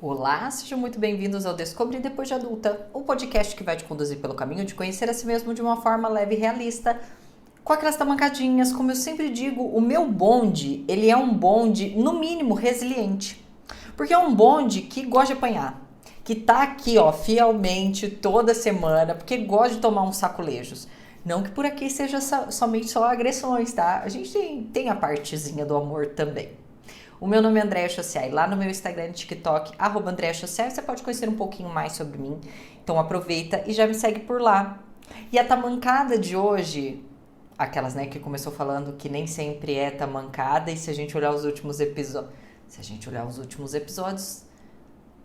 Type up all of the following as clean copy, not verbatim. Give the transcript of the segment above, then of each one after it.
Olá, sejam muito bem-vindos ao Descobrir Depois de Adulta, o podcast que vai te conduzir pelo caminho de conhecer a si mesmo de uma forma leve e realista, com aquelas tamancadinhas. Como eu sempre digo, o meu bonde, ele é um bonde, no mínimo, resiliente. Porque é um bonde que gosta de apanhar, que tá aqui, ó, fielmente toda semana, porque gosta de tomar uns sacolejos. Não que por aqui seja somente só agressões, tá? A gente tem a partezinha do amor também. O meu nome é Andréa Chauciai, lá no meu Instagram e TikTok, @Andréa Chauciai, você pode conhecer um pouquinho mais sobre mim. Então aproveita e já me segue por lá. E a tamancada de hoje, aquelas, né, que começou falando que nem sempre é tamancada, e se a gente olhar os últimos episódios,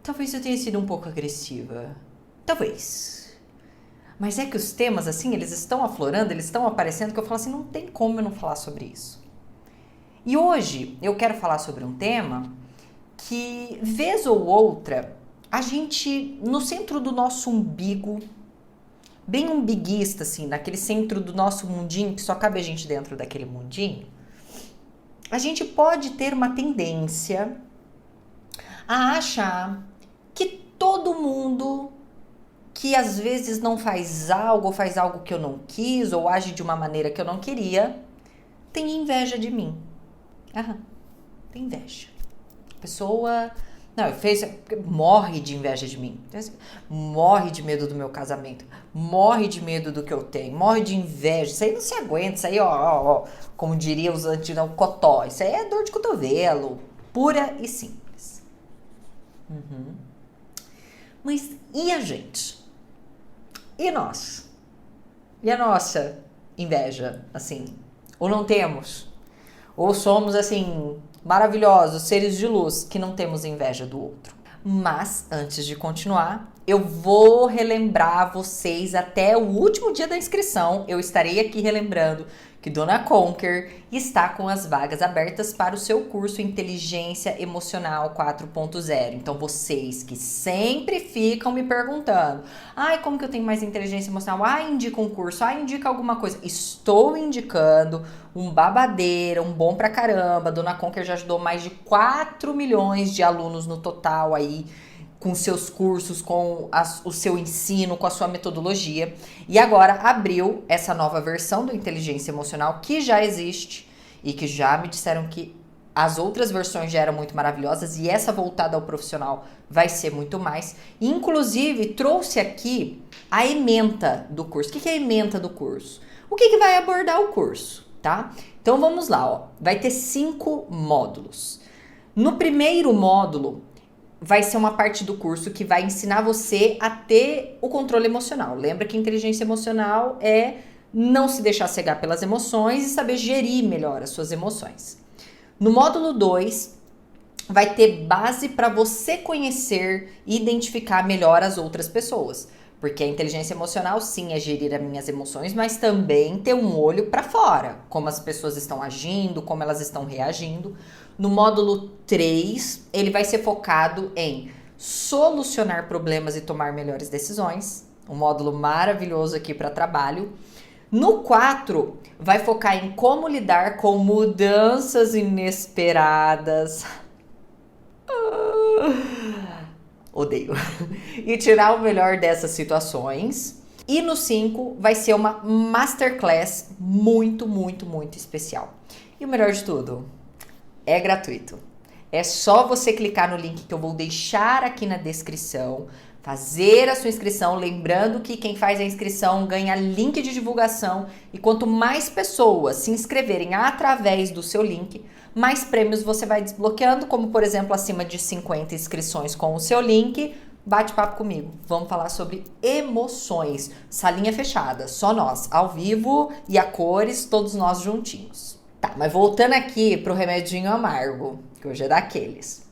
talvez eu tenha sido um pouco agressiva. Talvez. Mas é que os temas, assim, eles estão aflorando, eles estão aparecendo, que eu falo assim, não tem como eu não falar sobre isso. E hoje eu quero falar sobre um tema que, vez ou outra, a gente, no centro do nosso umbigo, bem umbiguista, assim, naquele centro do nosso mundinho, que só cabe a gente dentro daquele mundinho, a gente pode ter uma tendência a achar que todo mundo que às vezes não faz algo, ou faz algo que eu não quis, ou age de uma maneira que eu não queria, tem inveja de mim. Tem inveja. A pessoa morre de inveja de mim, morre de medo do meu casamento, morre de medo do que eu tenho, morre de inveja. Isso aí não se aguenta, isso aí, ó, como diria os antigos, cotó. Isso aí é dor de cotovelo, pura e simples. Mas e a gente? E nós? E a nossa inveja, assim? Ou não temos? Ou somos, assim, maravilhosos, seres de luz, que não temos inveja do outro. Mas, antes de continuar, eu vou relembrar vocês até o último dia da inscrição. Eu estarei aqui relembrando que Dona Conquer está com as vagas abertas para o seu curso Inteligência Emocional 4.0. Então, vocês que sempre ficam me perguntando, como que eu tenho mais inteligência emocional? Indica um curso, indica alguma coisa. Estou indicando um babadeira, um bom pra caramba. Dona Conquer já ajudou mais de 4 milhões de alunos no total aí, com seus cursos, com o seu ensino, com a sua metodologia. E agora abriu essa nova versão do Inteligência Emocional, que já existe e que já me disseram que as outras versões já eram muito maravilhosas, e essa voltada ao profissional vai ser muito mais. Inclusive, trouxe aqui a ementa do curso. O que é a ementa do curso? O que vai abordar o curso, tá? Então vamos lá, ó. Vai ter 5 módulos. No primeiro módulo, vai ser uma parte do curso que vai ensinar você a ter o controle emocional. Lembra que inteligência emocional é não se deixar cegar pelas emoções e saber gerir melhor as suas emoções. No módulo 2, vai ter base para você conhecer e identificar melhor as outras pessoas. Porque a inteligência emocional, sim, é gerir as minhas emoções, mas também ter um olho para fora. Como as pessoas estão agindo, como elas estão reagindo. No módulo 3, ele vai ser focado em solucionar problemas e tomar melhores decisões. Um módulo maravilhoso aqui para trabalho. No 4, vai focar em como lidar com mudanças inesperadas. Odeio. E tirar o melhor dessas situações. E no 5, vai ser uma masterclass muito, muito, muito especial. E o melhor de tudo, é gratuito. É só você clicar no link que eu vou deixar aqui na descrição, fazer a sua inscrição, lembrando que quem faz a inscrição ganha link de divulgação, e quanto mais pessoas se inscreverem através do seu link, mais prêmios você vai desbloqueando, como por exemplo, acima de 50 inscrições com o seu link, bate papo comigo. Vamos falar sobre emoções. Salinha fechada, só nós, ao vivo e a cores, todos nós juntinhos. Tá, mas voltando aqui pro remedinho amargo, que hoje é daqueles.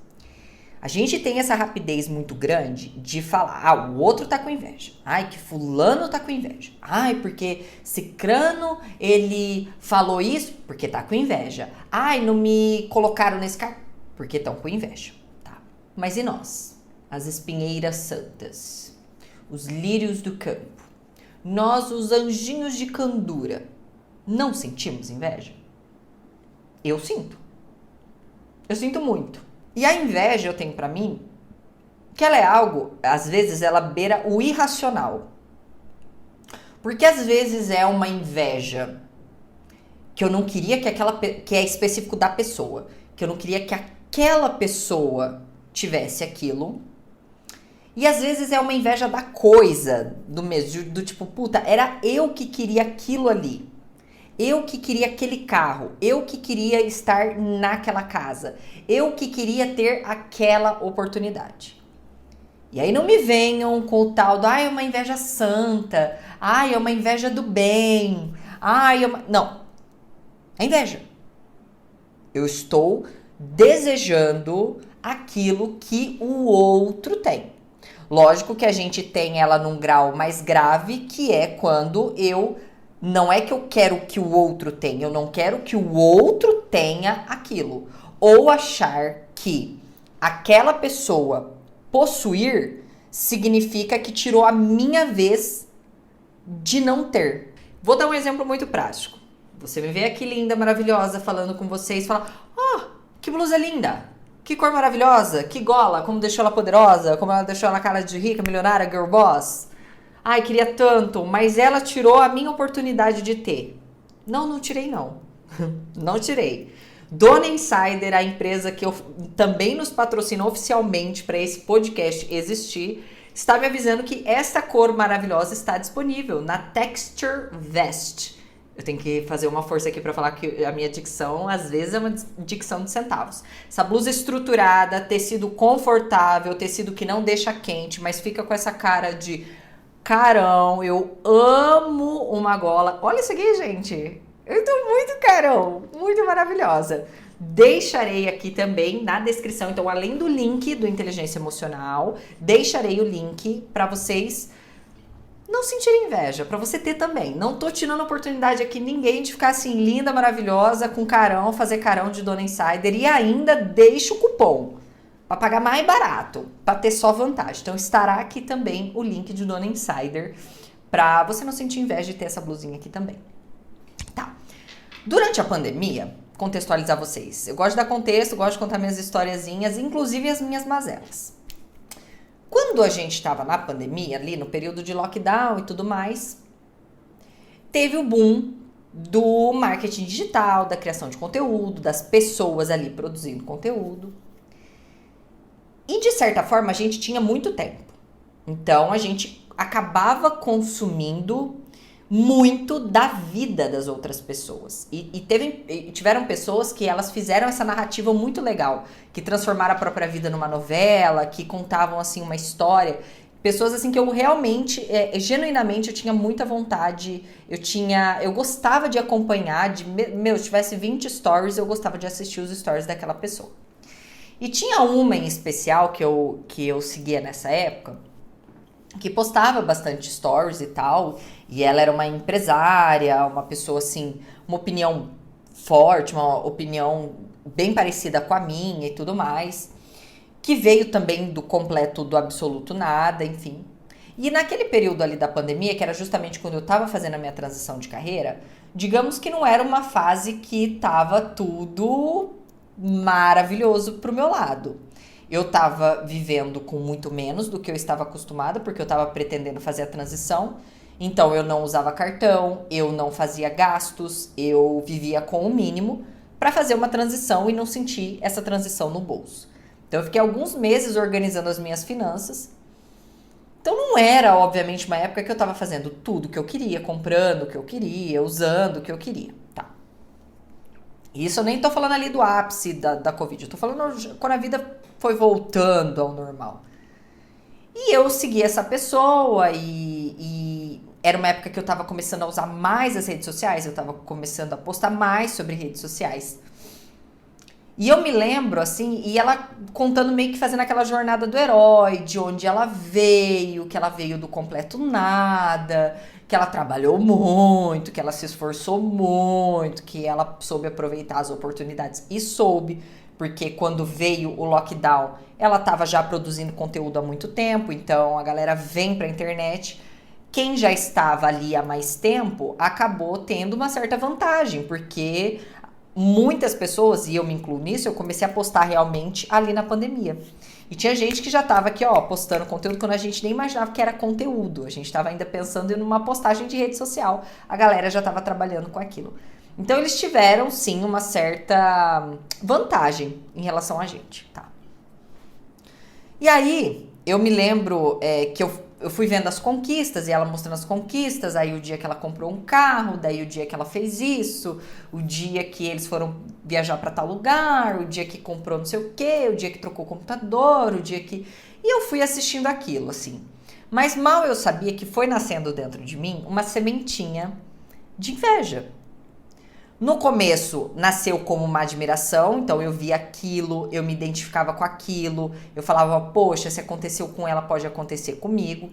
A gente tem essa rapidez muito grande de falar, o outro tá com inveja. Que fulano tá com inveja. Porque cicrano, ele falou isso porque tá com inveja. Não me colocaram nesse cargo porque estão com inveja. Tá? Mas e nós? As espinheiras santas, os lírios do campo, nós, os anjinhos de candura, não sentimos inveja? Eu sinto. Eu sinto muito. E a inveja, eu tenho pra mim, Porque ela é algo, às vezes, ela beira o irracional. Porque às vezes é uma inveja que eu não queria que é específico da pessoa, que eu não queria que aquela pessoa tivesse aquilo. E às vezes é uma inveja da coisa, do mesmo, do tipo, puta, era eu que queria aquilo ali. Eu que queria aquele carro, eu que queria estar naquela casa, eu que queria ter aquela oportunidade. E aí não me venham com o tal do, é uma inveja santa, é uma inveja do bem, Não, é inveja. Eu estou desejando aquilo que o outro tem. Lógico que a gente tem ela num grau mais grave, que é quando não é que eu quero que o outro tenha, eu não quero que o outro tenha aquilo. Ou achar que aquela pessoa possuir significa que tirou a minha vez de não ter. Vou dar um exemplo muito prático. Você me vê aqui linda, maravilhosa, falando com vocês, fala, que blusa linda, que cor maravilhosa, que gola, como deixou ela poderosa, como ela deixou ela cara de rica, milionária, girl boss. Ai, queria tanto, mas ela tirou a minha oportunidade de ter. Não tirei não. Não tirei. Dona Insider, a empresa que também nos patrocinou oficialmente para esse podcast existir, está me avisando que essa cor maravilhosa está disponível na Texture Vest. Eu tenho que fazer uma força aqui para falar que a minha dicção, às vezes, é uma dicção de centavos. Essa blusa estruturada, tecido confortável, tecido que não deixa quente, mas fica com essa cara de carão. Eu amo uma gola. Olha isso aqui, gente. Eu tô muito carão, muito maravilhosa. Deixarei aqui também na descrição, então além do link do Inteligência Emocional, deixarei o link para vocês não sentirem inveja, para você ter também. Não tô tirando a oportunidade aqui ninguém de ficar assim linda, maravilhosa, com carão, fazer carão de Dona Insider e ainda deixo o cupom para pagar mais barato, para ter só vantagem. Então estará aqui também o link de Dona Insider para você não sentir inveja de ter essa blusinha aqui também. Tá. Durante a pandemia, contextualizar vocês. Eu gosto de dar contexto, gosto de contar minhas historiazinhas, inclusive as minhas mazelas. Quando a gente estava na pandemia, ali no período de lockdown e tudo mais, teve o boom do marketing digital, da criação de conteúdo, das pessoas ali produzindo conteúdo. E de certa forma a gente tinha muito tempo. Então a gente acabava consumindo muito da vida das outras pessoas. E tiveram pessoas que elas fizeram essa narrativa muito legal, que transformaram a própria vida numa novela, que contavam assim uma história. Pessoas assim que eu realmente, genuinamente, eu tinha muita vontade, eu gostava de acompanhar, se tivesse 20 stories, eu gostava de assistir os stories daquela pessoa. E tinha uma em especial que eu seguia nessa época, que postava bastante stories e tal, e ela era uma empresária, uma pessoa assim, uma opinião forte, uma opinião bem parecida com a minha e tudo mais, que veio também do completo, do absoluto nada, enfim. E naquele período ali da pandemia, que era justamente quando eu tava fazendo a minha transição de carreira, digamos que não era uma fase que tava tudo maravilhoso pro meu lado. Eu tava vivendo com muito menos do que eu estava acostumada, porque eu tava pretendendo fazer a transição. Então eu não usava cartão, eu não fazia gastos, eu vivia com o mínimo para fazer uma transição e não sentir essa transição no bolso. Então eu fiquei alguns meses organizando as minhas finanças. Então não era, obviamente, uma época que eu tava fazendo tudo que eu queria, comprando o que eu queria, usando o que eu queria. Tá. Isso eu nem tô falando ali do ápice da Covid, eu tô falando quando a vida foi voltando ao normal. E eu segui essa pessoa e era uma época que eu tava começando a usar mais as redes sociais, eu tava começando a postar mais sobre redes sociais. E eu me lembro, assim, e ela contando meio que fazendo aquela jornada do herói, de onde ela veio, que ela veio do completo nada, que ela trabalhou muito, que ela se esforçou muito, que ela soube aproveitar as oportunidades e soube, porque quando veio o lockdown, ela estava já produzindo conteúdo há muito tempo, então a galera vem pra internet. Quem já estava ali há mais tempo acabou tendo uma certa vantagem, porque muitas pessoas, e eu me incluo nisso, eu comecei a postar realmente ali na pandemia. E tinha gente que já tava aqui, ó, postando conteúdo quando a gente nem imaginava que era conteúdo. A gente tava ainda pensando em uma postagem de rede social. A galera já tava trabalhando com aquilo. Então eles tiveram, sim, uma certa vantagem em relação a gente, tá? E aí, eu me lembro que eu fui vendo as conquistas e ela mostrando as conquistas, aí o dia que ela comprou um carro, daí o dia que ela fez isso, o dia que eles foram viajar pra tal lugar, o dia que comprou não sei o quê, o dia que trocou o computador, o dia que... E eu fui assistindo aquilo, assim. Mas mal eu sabia que foi nascendo dentro de mim uma sementinha de inveja. No começo, nasceu como uma admiração, então eu via aquilo, eu me identificava com aquilo, eu falava, poxa, se aconteceu com ela, pode acontecer comigo.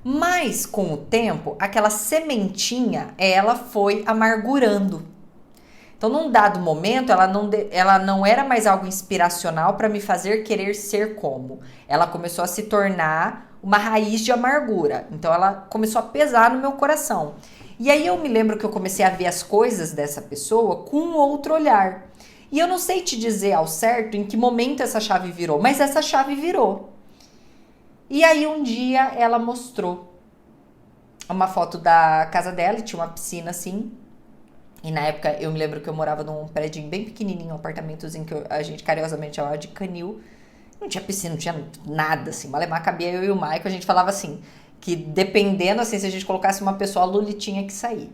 Mas, com o tempo, aquela sementinha, ela foi amargurando. Então, num dado momento, ela não era mais algo inspiracional para me fazer querer ser como. Ela começou a se tornar uma raiz de amargura. Então, ela começou a pesar no meu coração. E aí eu me lembro que eu comecei a ver as coisas dessa pessoa com um outro olhar. E eu não sei te dizer ao certo em que momento essa chave virou, mas essa chave virou. E aí um dia ela mostrou uma foto da casa dela, tinha uma piscina assim. E na época eu me lembro que eu morava num prédio bem pequenininho, um apartamentozinho que a gente carinhosamente chamava de canil. Não tinha piscina, não tinha nada assim. Malemar cabia eu e o Maico, a gente falava assim... que dependendo, assim, se a gente colocasse uma pessoa, a Luli tinha que sair.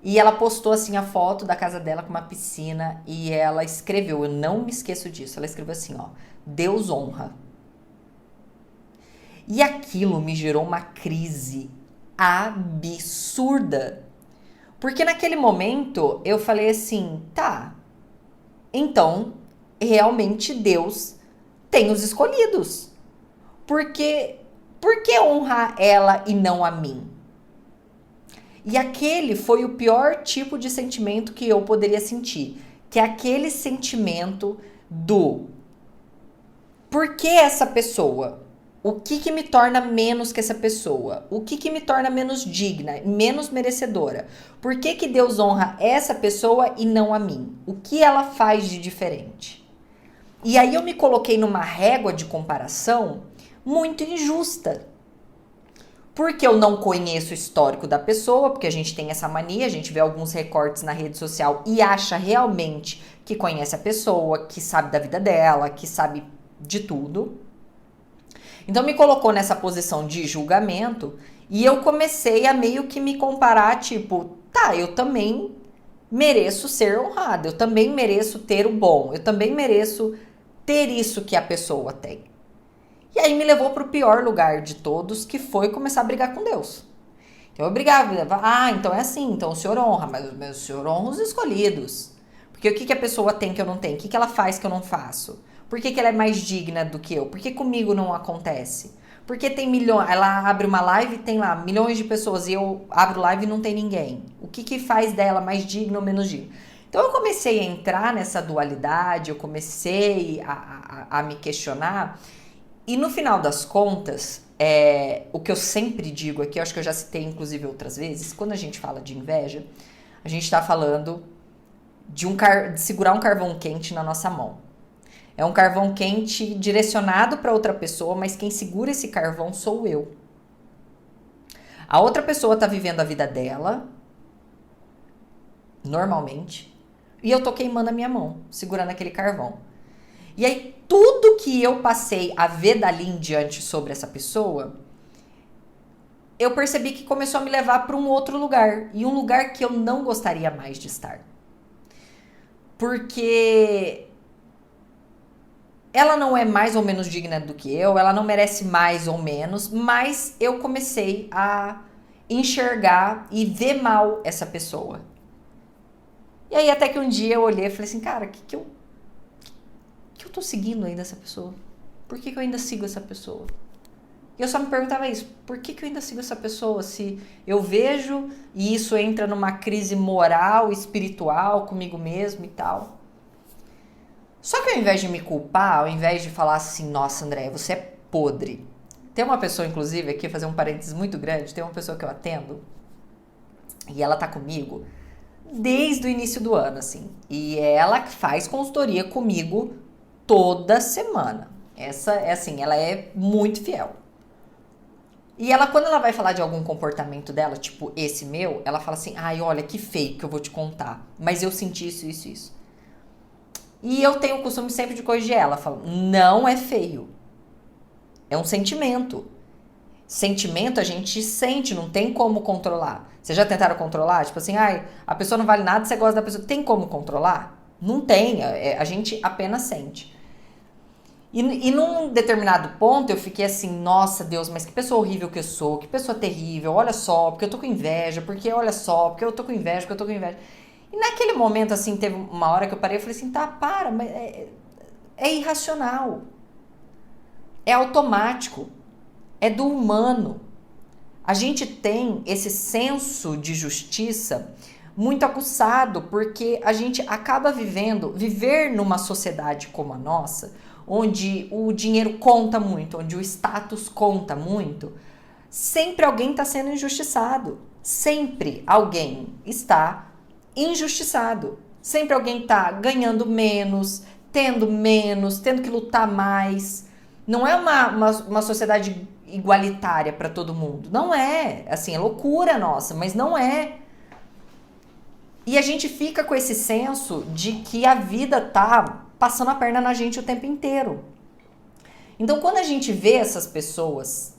E ela postou, assim, a foto da casa dela com uma piscina e ela escreveu, eu não me esqueço disso, ela escreveu assim, ó, Deus honra. E aquilo me gerou uma crise absurda. Porque naquele momento eu falei assim, tá, então realmente Deus tem os escolhidos. Porque... por que honrar ela e não a mim? E aquele foi o pior tipo de sentimento que eu poderia sentir. Que é aquele sentimento do... por que essa pessoa? O que me torna menos que essa pessoa? O que me torna menos digna, menos merecedora? Por que Deus honra essa pessoa e não a mim? O que ela faz de diferente? E aí eu me coloquei numa régua de comparação muito injusta. Porque eu não conheço o histórico da pessoa, porque a gente tem essa mania, a gente vê alguns recortes na rede social e acha realmente que conhece a pessoa, que sabe da vida dela, que sabe de tudo. Então me colocou nessa posição de julgamento e eu comecei a meio que me comparar, tipo, tá, eu também mereço ser honrada, eu também mereço ter o bom, eu também mereço ter isso que a pessoa tem. E aí me levou para o pior lugar de todos, que foi começar a brigar com Deus. Então eu brigava, então é assim, então o Senhor honra, mas o Senhor honra os escolhidos. Porque o que a pessoa tem que eu não tenho? O que ela faz que eu não faço? Por que ela é mais digna do que eu? Por que comigo não acontece? Porque tem milhões, ela abre uma live e tem lá milhões de pessoas e eu abro live e não tem ninguém. O que faz dela mais digna ou menos digna? Então eu comecei a entrar nessa dualidade, eu comecei a me questionar. E no final das contas, o que eu sempre digo aqui, eu acho que eu já citei inclusive outras vezes, quando a gente fala de inveja, a gente está falando de segurar um carvão quente na nossa mão. É um carvão quente direcionado para outra pessoa, mas quem segura esse carvão sou eu. A outra pessoa está vivendo a vida dela, normalmente, e eu tô queimando a minha mão, segurando aquele carvão. E aí, tudo que eu passei a ver dali em diante sobre essa pessoa, eu percebi que começou a me levar para um outro lugar. E um lugar que eu não gostaria mais de estar. Porque ela não é mais ou menos digna do que eu, ela não merece mais ou menos, mas eu comecei a enxergar e ver mal essa pessoa. E aí, até que um dia eu olhei e falei assim, cara, que eu tô seguindo ainda essa pessoa? Por que eu ainda sigo essa pessoa? E eu só me perguntava isso, por que eu ainda sigo essa pessoa? Se eu vejo e isso entra numa crise moral, espiritual comigo mesmo e tal. Só que ao invés de me culpar, ao invés de falar assim, nossa André, você é podre. Tem uma pessoa, inclusive, aqui, fazer um parênteses muito grande, tem uma pessoa que eu atendo e ela tá comigo desde o início do ano, assim. E ela faz consultoria comigo toda semana. Essa é assim, ela é muito fiel. E ela, quando ela vai falar de algum comportamento dela, tipo esse meu, ela fala assim, ai, olha, que feio que eu vou te contar. Mas eu senti isso, isso, isso. E eu tenho o costume sempre de corrigir ela. Falo, não é feio. É um sentimento. Sentimento a gente sente, não tem como controlar. Vocês já tentaram controlar? Tipo assim, ai, a pessoa não vale nada, você gosta da pessoa. Tem como controlar? Não tem, a gente apenas sente. E num determinado ponto eu fiquei assim, nossa Deus, mas que pessoa horrível que eu sou, que pessoa terrível, olha só, porque eu tô com inveja, porque olha só, porque eu tô com inveja, porque eu tô com inveja. E naquele momento, assim, teve uma hora que eu parei e falei assim, tá, para, mas é irracional, é automático, é do humano. A gente tem esse senso de justiça muito aguçado, porque a gente acaba viver numa sociedade como a nossa, onde o dinheiro conta muito, onde o status conta muito, sempre alguém está sendo injustiçado. Sempre alguém está injustiçado. Sempre alguém está ganhando menos, tendo que lutar mais. Não é uma sociedade igualitária para todo mundo. Não é. Assim, é loucura nossa, mas não é. E a gente fica com esse senso de que a vida tá passando a perna na gente o tempo inteiro. Então, quando a gente vê essas pessoas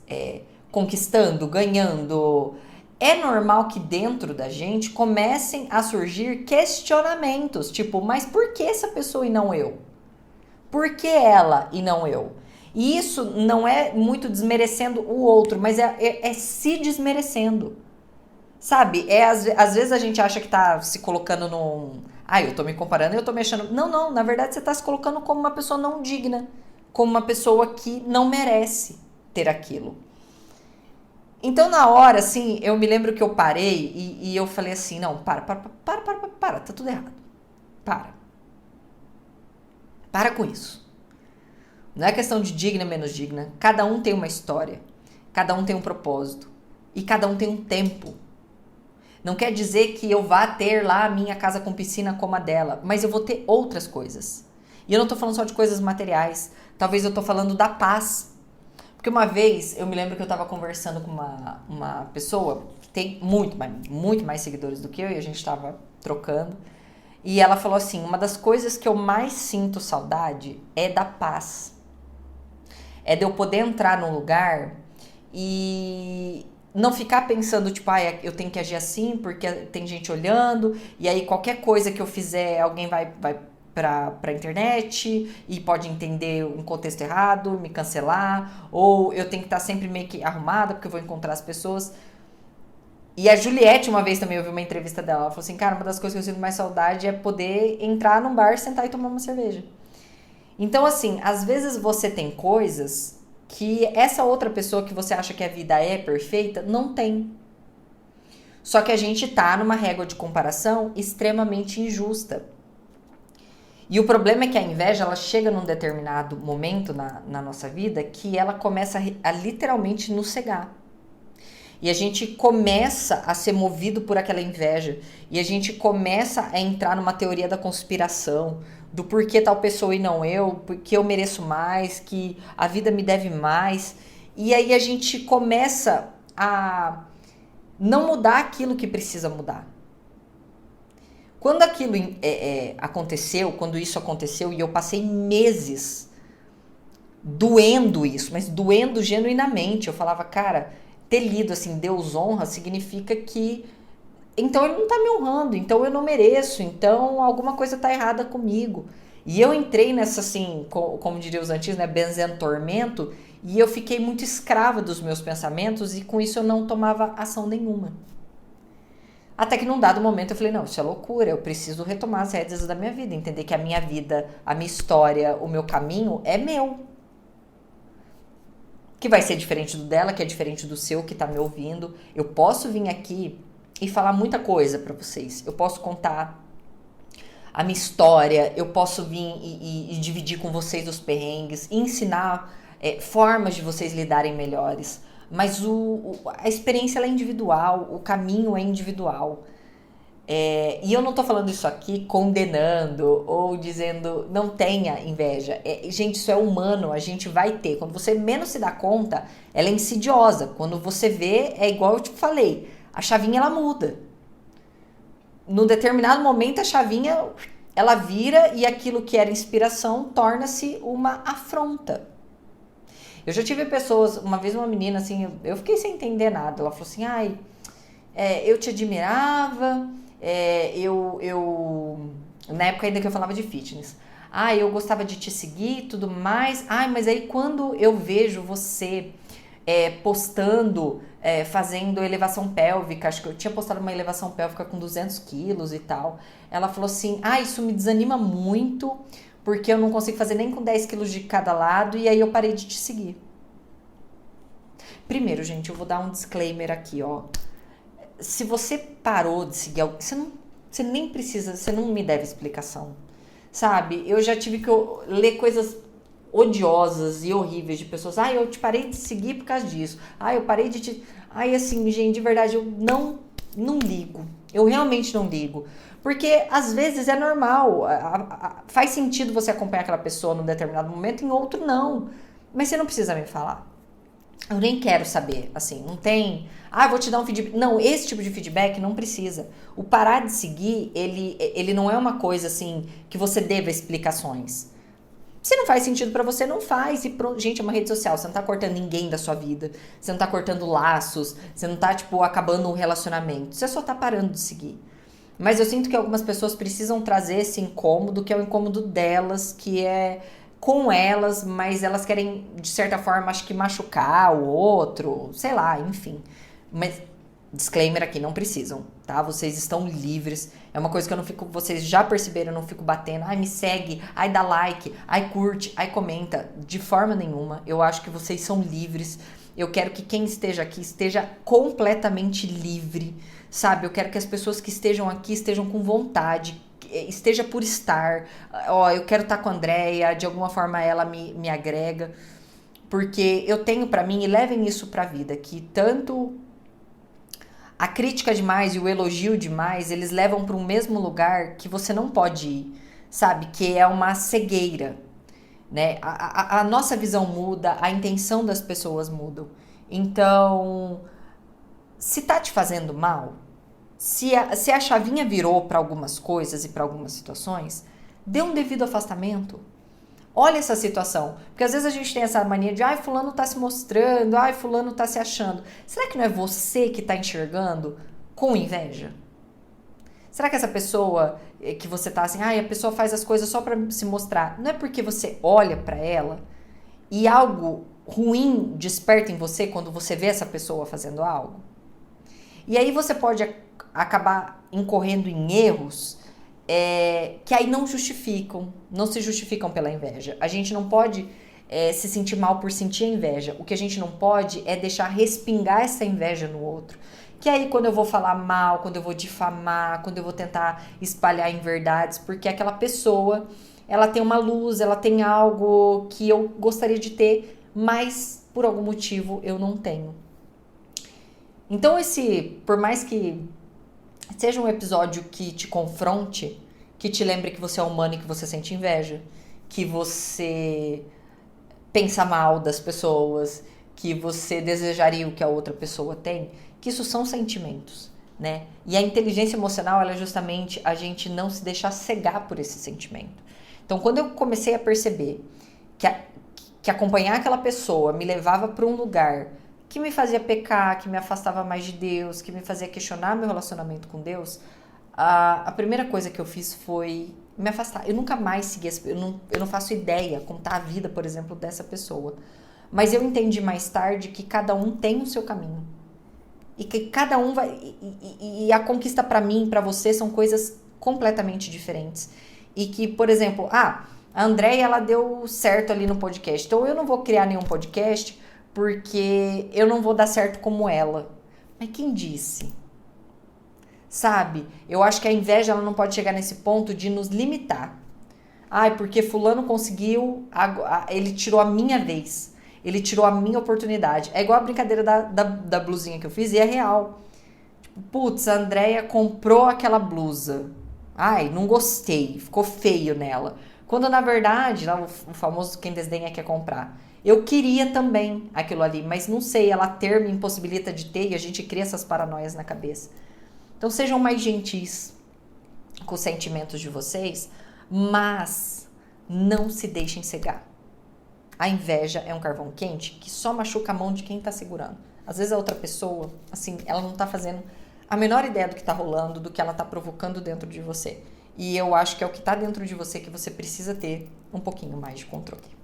conquistando, ganhando, é normal que dentro da gente comecem a surgir questionamentos, tipo, mas por que essa pessoa e não eu? Por que ela e não eu? E isso não é muito desmerecendo o outro, mas é se desmerecendo. Sabe? Às vezes a gente acha que tá se colocando num... Ah, eu tô me comparando e eu tô me achando... Não, na verdade você tá se colocando como uma pessoa não digna. Como uma pessoa que não merece ter aquilo. Então, na hora, assim, eu me lembro que eu parei e eu falei assim, não, para, tá tudo errado. Para com isso. Não é questão de digna, menos digna. Cada um tem uma história. Cada um tem um propósito. E cada um tem um tempo. Não quer dizer que eu vá ter lá a minha casa com piscina como a dela, mas eu vou ter outras coisas. E eu não tô falando só de coisas materiais. Talvez eu tô falando da paz. Porque uma vez, eu me lembro que eu tava conversando com uma pessoa que tem muito mais seguidores do que eu, e a gente tava trocando. E ela falou assim, uma das coisas que eu mais sinto saudade é da paz. É de eu poder entrar num lugar e não ficar pensando, tipo, eu tenho que agir assim porque tem gente olhando, e aí qualquer coisa que eu fizer, alguém vai pra internet e pode entender um contexto errado, me cancelar, ou eu tenho que estar sempre meio que arrumada porque eu vou encontrar as pessoas. E a Juliette, uma vez também, eu vi uma entrevista dela, ela falou assim, cara, uma das coisas que eu sinto mais saudade é poder entrar num bar, sentar e tomar uma cerveja. Então, assim, às vezes você tem coisas que essa outra pessoa que você acha que a vida é perfeita, não tem. Só que a gente tá numa régua de comparação extremamente injusta. E o problema é que a inveja, ela chega num determinado momento na nossa vida que ela começa a literalmente nos cegar. E a gente começa a ser movido por aquela inveja. E a gente começa a entrar numa teoria da conspiração, do porquê tal pessoa e não eu, porque eu mereço mais, que a vida me deve mais. E aí a gente começa a não mudar aquilo que precisa mudar. Quando aquilo aconteceu, quando isso aconteceu, e eu passei meses doendo isso, mas doendo genuinamente, eu falava, cara, ter lido assim, Deus honra, significa que então ele não tá me honrando, então eu não mereço, então alguma coisa tá errada comigo. E eu entrei nessa, assim, como diriam os antigos, né, benzentormento, e eu fiquei muito escrava dos meus pensamentos e com isso eu não tomava ação nenhuma. Até que num dado momento eu falei, não, isso é loucura, eu preciso retomar as rédeas da minha vida, entender que a minha vida, a minha história, o meu caminho é meu. Que vai ser diferente do dela, que é diferente do seu, que tá me ouvindo. Eu posso vir aqui e falar muita coisa pra vocês. Eu posso contar a minha história, eu posso vir e dividir com vocês os perrengues, e ensinar formas de vocês lidarem melhores. Mas a experiência ela é individual, o caminho é individual. E eu não tô falando isso aqui condenando ou dizendo não tenha inveja. Gente, isso é humano, a gente vai ter. Quando você menos se dá conta, ela é insidiosa. Quando você vê, é igual eu te falei, a chavinha ela muda. No determinado momento a chavinha ela vira e aquilo que era inspiração torna-se uma afronta. Eu já tive pessoas, uma vez uma menina assim, eu fiquei sem entender nada. Ela falou assim, eu te admirava, na época ainda que eu falava de fitness. Eu gostava de te seguir e tudo mais. Mas aí quando eu vejo você postando, fazendo elevação pélvica, acho que eu tinha postado uma elevação pélvica com 200 quilos e tal. Ela falou assim, isso me desanima muito, porque eu não consigo fazer nem com 10 quilos de cada lado, e aí eu parei de te seguir. Primeiro, gente, eu vou dar um disclaimer aqui, ó. Se você parou de seguir alguém, você nem precisa, você não me deve explicação, sabe? Eu já tive que ler coisas odiosas e horríveis de pessoas. Eu te parei de seguir por causa disso. Eu parei de te... assim, gente, de verdade, eu não ligo. Eu realmente não ligo. Porque, às vezes, é normal. Faz sentido você acompanhar aquela pessoa num determinado momento, em outro não. Mas você não precisa me falar. Eu nem quero saber, assim, não tem... vou te dar um feedback. Não, esse tipo de feedback não precisa. O parar de seguir, ele não é uma coisa, assim, que você deva explicações. Se não faz sentido pra você, não faz. E pronto. Gente, é uma rede social, você não tá cortando ninguém da sua vida. Você não tá cortando laços, você não tá, acabando um relacionamento. Você só tá parando de seguir. Mas eu sinto que algumas pessoas precisam trazer esse incômodo, que é o incômodo delas, que é... com elas, mas elas querem, de certa forma, acho que machucar o outro, sei lá, enfim. Mas, disclaimer aqui, não precisam, tá? Vocês estão livres. É uma coisa que eu não fico, vocês já perceberam, eu não fico batendo. Me segue, dá like, curte, comenta. De forma nenhuma. Eu acho que vocês são livres. Eu quero que quem esteja aqui esteja completamente livre, sabe? Eu quero que as pessoas que estejam aqui estejam com vontade, esteja por estar. Eu quero estar com a Andréia, de alguma forma ela me agrega, porque eu tenho pra mim, e levem isso pra vida, que tanto a crítica demais e o elogio demais, eles levam para um mesmo lugar que você não pode ir, sabe? Que é uma cegueira, né? A nossa visão muda, a intenção das pessoas mudam. Então, se tá te fazendo mal, se a chavinha virou para algumas coisas e para algumas situações, dê um devido afastamento. Olha essa situação. Porque às vezes a gente tem essa mania de fulano tá se mostrando, fulano tá se achando. Será que não é você que tá enxergando com inveja? Será que essa pessoa que você tá assim, a pessoa faz as coisas só para se mostrar, não é porque você olha para ela e algo ruim desperta em você quando você vê essa pessoa fazendo algo? E aí você pode acabar incorrendo em erros que aí não se justificam pela inveja. A gente não pode se sentir mal por sentir a inveja. O que a gente não pode é deixar respingar essa inveja no outro. Que aí quando eu vou falar mal, quando eu vou difamar, quando eu vou tentar espalhar inverdades, porque aquela pessoa, ela tem uma luz, ela tem algo que eu gostaria de ter, mas por algum motivo eu não tenho. Então por mais que seja um episódio que te confronte, que te lembre que você é humano e que você sente inveja, que você pensa mal das pessoas, que você desejaria o que a outra pessoa tem, que isso são sentimentos, né? E a inteligência emocional, ela é justamente a gente não se deixar cegar por esse sentimento. Então, quando eu comecei a perceber que acompanhar aquela pessoa me levava para um lugar que me fazia pecar, que me afastava mais de Deus, que me fazia questionar meu relacionamento com Deus, a primeira coisa que eu fiz foi me afastar. Eu nunca mais segui, eu não faço ideia como está a vida, por exemplo, dessa pessoa. Mas eu entendi mais tarde que cada um tem o seu caminho. E que cada um vai... E a conquista para mim, para você, são coisas completamente diferentes. E que, por exemplo, a Andréia, ela deu certo ali no podcast. Então, eu não vou criar nenhum podcast porque eu não vou dar certo como ela. Mas quem disse? Sabe? Eu acho que a inveja, ela não pode chegar nesse ponto de nos limitar. Porque fulano conseguiu, ele tirou a minha vez. Ele tirou a minha oportunidade. É igual a brincadeira da blusinha que eu fiz e é real. Tipo, putz, a Andrea comprou aquela blusa. Ai, não gostei, ficou feio nela. Quando na verdade, lá o famoso quem desdenha quer comprar. Eu queria também aquilo ali, mas não sei, ela ter me impossibilita de ter e a gente cria essas paranoias na cabeça. Então sejam mais gentis com os sentimentos de vocês, mas não se deixem cegar. A inveja é um carvão quente que só machuca a mão de quem tá segurando. Às vezes a outra pessoa, assim, ela não tá fazendo a menor ideia do que tá rolando, do que ela tá provocando dentro de você. E eu acho que é o que tá dentro de você que você precisa ter um pouquinho mais de controle.